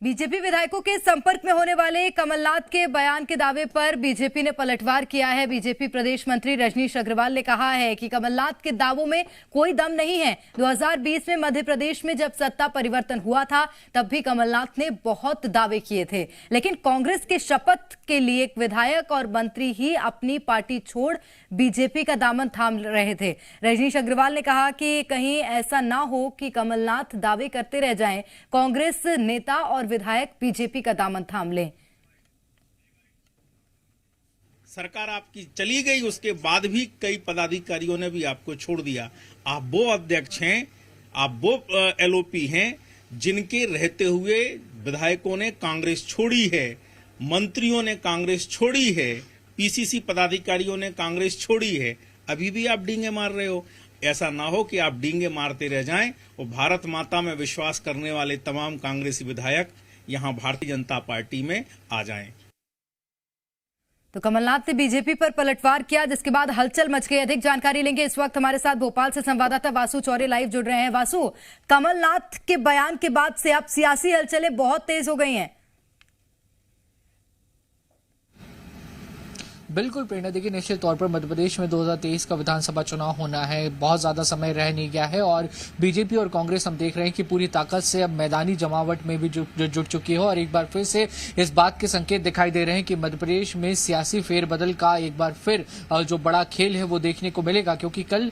BJP विधायकों के संपर्क में होने वाले कमलनाथ के बयान के दावे पर बीजेपी ने पलटवार किया है। बीजेपी प्रदेश मंत्री रजनीश अग्रवाल ने कहा है कि कमलनाथ के दावों में कोई दम नहीं है। 2020 में मध्य प्रदेश में जब सत्ता परिवर्तन हुआ था तब भी कमलनाथ ने बहुत दावे किए थे, लेकिन कांग्रेस के शपथ के लिए एक विधायक और मंत्री ही अपनी पार्टी छोड़ बीजेपी का दामन थाम रहे थे। रजनीश अग्रवाल ने कहा कि कहीं ऐसा ना हो कि कमलनाथ दावे करते रह जाएं, कांग्रेस नेता और विधायक बीजेपी का दामन थाम लें। सरकार आपकी चली गई, उसके बाद भी कई पदाधिकारियों ने भी आपको छोड़ दिया। आप वो अध्यक्ष हैं, आप वो एलओपी हैं जिनके रहते हुए विधायकों ने कांग्रेस छोड़ी है, मंत्रियों ने कांग्रेस छोड़ी है, पीसीसी पदाधिकारियों ने कांग्रेस छोड़ी है। अभी भी आप डींगे मार रहे हो। ऐसा ना हो कि आप डींगे मारते रह जाएं और भारत माता में विश्वास करने वाले तमाम कांग्रेसी विधायक यहां भारतीय जनता पार्टी में आ जाएं। तो कमलनाथ ने बीजेपी पर पलटवार किया, जिसके बाद हलचल मच गई। अधिक जानकारी लेंगे। इस वक्त हमारे साथ भोपाल से संवाददाता वासु चौरे लाइव जुड़ रहे हैं। वासु, कमलनाथ के बयान के बाद से अब सियासी हलचलें बहुत तेज हो गई हैं। बिल्कुल प्रेरणा, देखिए निश्चित तौर पर मध्य प्रदेश में 2023 का विधानसभा चुनाव होना है, बहुत ज्यादा समय रह नहीं गया है और बीजेपी और कांग्रेस हम देख रहे हैं कि पूरी ताकत से अब मैदानी जमावट में भी जुट चुकी है और एक बार फिर से इस बात के संकेत दिखाई दे रहे हैं कि मध्य प्रदेश में सियासी फेरबदल का एक बार फिर जो बड़ा खेल है वो देखने को मिलेगा, क्योंकि कल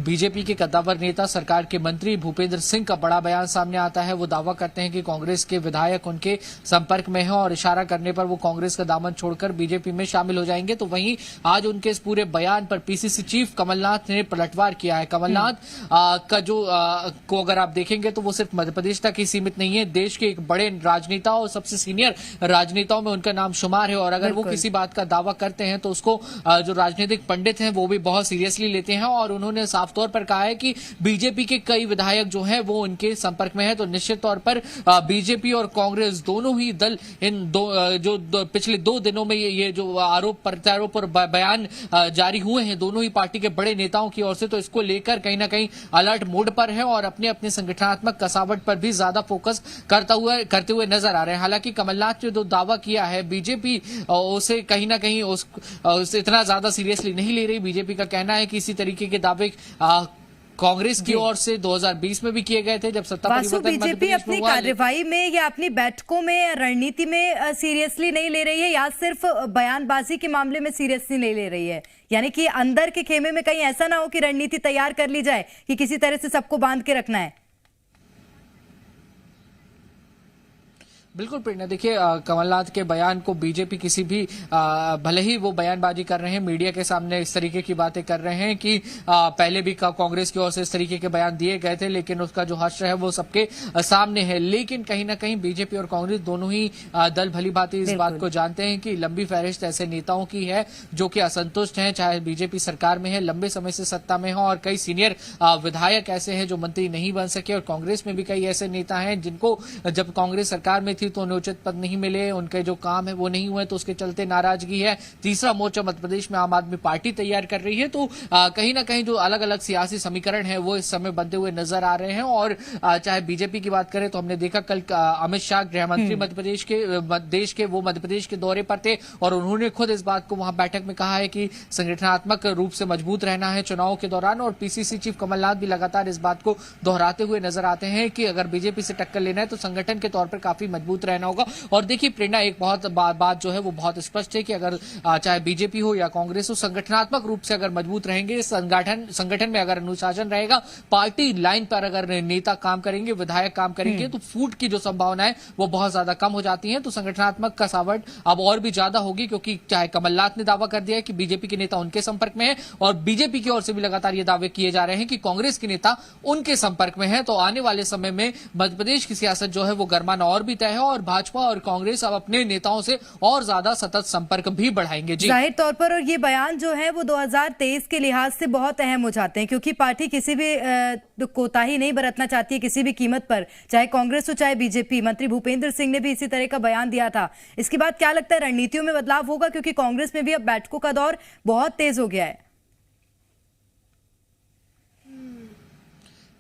बीजेपी के कद्दावर नेता सरकार के मंत्री भूपेंद्र सिंह का बड़ा बयान सामने आता है। वो दावा करते हैं कि कांग्रेस के विधायक उनके संपर्क में है और इशारा करने पर वो कांग्रेस का दामन छोड़कर बीजेपी में शामिल हो जाएंगे। तो वहीं आज उनके इस पूरे बयान पर पीसीसी चीफ कमलनाथ ने पलटवार किया है। कमलनाथ का जो को अगर आप देखेंगे तो वो सिर्फ मध्य प्रदेश तक ही सीमित नहीं है, देश के एक बड़े राजनेता और सबसे सीनियर राजनेताओं में उनका नाम शुमार है और अगर वो किसी बात का दावा करते हैं तो उसको जो राजनीतिक पंडित हैं वो भी बहुत सीरियसली लेते हैं और उन्होंने साफ तौर पर कहा है कि बीजेपी के कई विधायक जो है वो उनके संपर्क में है। तो निश्चित तौर पर बीजेपी और कांग्रेस दोनों ही दल इन पिछले 2 दिनों में ये जो आरोप प्रत्यारोप और बयान जारी हुए हैं दोनों ही पार्टी के बड़े नेताओं की ओर से, तो इसको लेकर कहीं ना कहीं अलर्ट मोड पर है और अपने अपने संगठनात्मक कसावट पर भी ज्यादा फोकस करते हुए नजर आ रहे हैं। हालांकि कमलनाथ ने जो दावा किया है बीजेपी उसे कहीं ना कहीं उसे इतना ज्यादा सीरियसली नहीं ले रही। बीजेपी का कहना है कि इसी तरीके के दावे कांग्रेस की ओर से 2020 में भी किए गए थे जब सत्ता परिवर्तन बीजेपी अपनी कार्रवाई में या अपनी बैठकों में रणनीति में सीरियसली नहीं ले रही है या सिर्फ बयानबाजी के मामले में सीरियसली नहीं ले रही है, यानी कि अंदर के खेमे में कहीं ऐसा ना हो कि रणनीति तैयार कर ली जाए कि किसी तरह से सबको बांध के रखना है। बिल्कुल प्रेरणा, देखिए कमलनाथ के बयान को बीजेपी किसी भी भले ही वो बयानबाजी कर रहे हैं, मीडिया के सामने इस तरीके की बातें कर रहे हैं कि पहले भी कांग्रेस की ओर से इस तरीके के बयान दिए गए थे, लेकिन उसका जो हश्र है वो सबके सामने है। लेकिन कहीं ना कहीं बीजेपी और कांग्रेस दोनों ही दल भली भांति इस बात को जानते हैं कि लंबी फहरिस्त ऐसे नेताओं की है जो कि असंतुष्ट हैं, चाहे बीजेपी सरकार में है, लंबे समय से सत्ता में है और कई सीनियर विधायक ऐसे हैं जो मंत्री नहीं बन सके और कांग्रेस में भी कई ऐसे नेता हैं जिनको जब कांग्रेस सरकार में तो उन्हें उचित पद नहीं मिले, उनके जो काम है वो नहीं हुए, तो उसके चलते नाराजगी है। तीसरा मोर्चा मध्य प्रदेश में आम आदमी पार्टी तैयार कर रही है। तो कहीं ना कहीं जो अलग अलग सियासी समीकरण है वो इस समय बनते हुए नजर आ रहे हैं और चाहे बीजेपी की बात करें तो हमने देखा कल अमित शाह गृह मंत्री मध्य प्रदेश के दौरे पर थे और उन्होंने खुद इस बात को वहां बैठक में कहा है कि संगठनात्मक रूप से मजबूत रहना है चुनाव के दौरान। और पीसीसी चीफ कमलनाथ भी लगातार इस बात को दोहराते हुए नजर आते हैं कि अगर बीजेपी से टक्कर लेना है तो संगठन के तौर पर काफी मजबूत रहना होगा। और देखिए प्रेरणा, एक बहुत बात जो है वो बहुत स्पष्ट है कि अगर चाहे बीजेपी हो या कांग्रेस हो, संगठनात्मक रूप से अगर मजबूत रहेंगे, संगठन में अगर अनुशासन रहेगा, पार्टी लाइन पर अगर नेता काम करेंगे, विधायक काम करेंगे, तो फूट की जो संभावना है वो बहुत ज्यादा कम हो जाती है। तो संगठनात्मक कसावट अब और भी ज्यादा होगी, क्योंकि चाहे कमलनाथ ने दावा कर दिया है कि बीजेपी के नेता उनके संपर्क में है और बीजेपी की ओर से भी लगातार ये दावे किए जा रहे हैं कि कांग्रेस के नेता उनके संपर्क में है। तो आने वाले समय में मध्य प्रदेश की सियासत जो है वो गरमाना और भी तय है और भाजपा और कांग्रेस अब अपने नेताओं से और ज्यादा सतत संपर्क भी बढ़ाएंगे। जी जाहिर तौर पर, और ये बयान जो है वो 2023 के लिहाज से बहुत अहम हो जाते हैं, क्योंकि पार्टी किसी भी कोताही नहीं बरतना चाहती है किसी भी कीमत पर, चाहे कांग्रेस हो चाहे बीजेपी। मंत्री भूपेंद्र सिंह ने भी इसी तरह का बयान दिया था। इसके बाद क्या लगता है रणनीतियों में बदलाव होगा, क्योंकि कांग्रेस में भी अब बैठकों का दौर बहुत तेज हो गया है।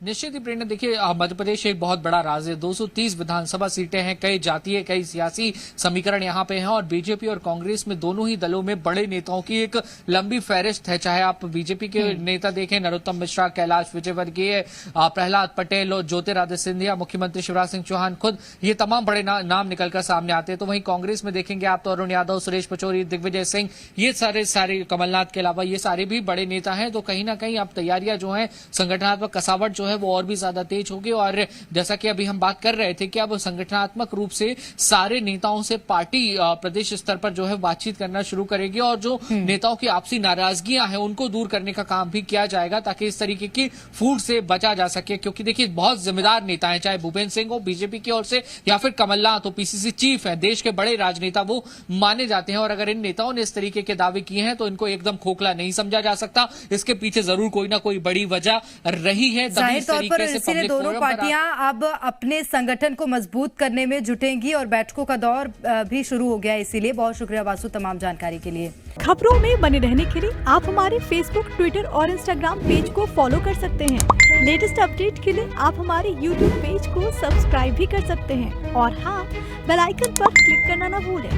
निश्चित ही प्रेरणा, देखिए मध्य प्रदेश एक बहुत बड़ा राज्य है, 230 विधानसभा सीटें हैं, कई जातीय कई सियासी समीकरण यहाँ पे हैं और बीजेपी और कांग्रेस में दोनों ही दलों में बड़े नेताओं की एक लंबी फहरिस्त है। चाहे आप बीजेपी के नेता देखें, नरोत्तम मिश्रा, कैलाश विजयवर्गीय, प्रहलाद पटेल और ज्योतिरादित्य सिंधिया, मुख्यमंत्री शिवराज सिंह चौहान खुद, ये तमाम बड़े नाम निकलकर सामने आते हैं। तो वहीं कांग्रेस में देखेंगे आप तो अरुण यादव, सुरेश पचौरी, दिग्विजय सिंह, ये सारे कमलनाथ के अलावा ये सारे भी बड़े नेता हैं। तो कहीं ना कहीं अब तैयारियां जो है, संगठनात्मक कसावट जो है वो और भी ज्यादा तेज होगी। और जैसा कि अभी हम बात कर रहे थे कि अब संगठनात्मक रूप से सारे नेताओं से पार्टी प्रदेश स्तर पर जो है बातचीत करना शुरू करेगी और जो नेताओं की आपसी नाराजगियां हैं उनको दूर करने का काम भी किया जाएगा ताकि इस तरीके की फूट से बचा जा सके। क्योंकि देखिए बहुत जिम्मेदार नेता हैं, चाहे भूपेंद्र सिंह हो बीजेपी की ओर से या फिर कमलनाथ हो, पीसीसी चीफ है, देश के बड़े राजनेता वो माने जाते हैं। और अगर इन नेताओं ने इस तरीके के दावे किए हैं तो इनको एकदम खोखला नहीं समझा जा सकता, इसके पीछे जरूर कोई ना कोई बड़ी वजह रही है। जाहिर तौर पर इसीलिए दोनों पार्टियां अब अपने संगठन को मजबूत करने में जुटेंगी और बैठकों का दौर भी शुरू हो गया है। इसीलिए बहुत शुक्रिया वासु तमाम जानकारी के लिए। खबरों में बने रहने के लिए आप हमारे फेसबुक, ट्विटर और इंस्टाग्राम पेज को फॉलो कर सकते हैं। लेटेस्ट अपडेट के लिए आप हमारे यूट्यूब पेज को सब्सक्राइब भी कर सकते हैं और हाँ, बेल आइकन पर क्लिक करना ना भूलें।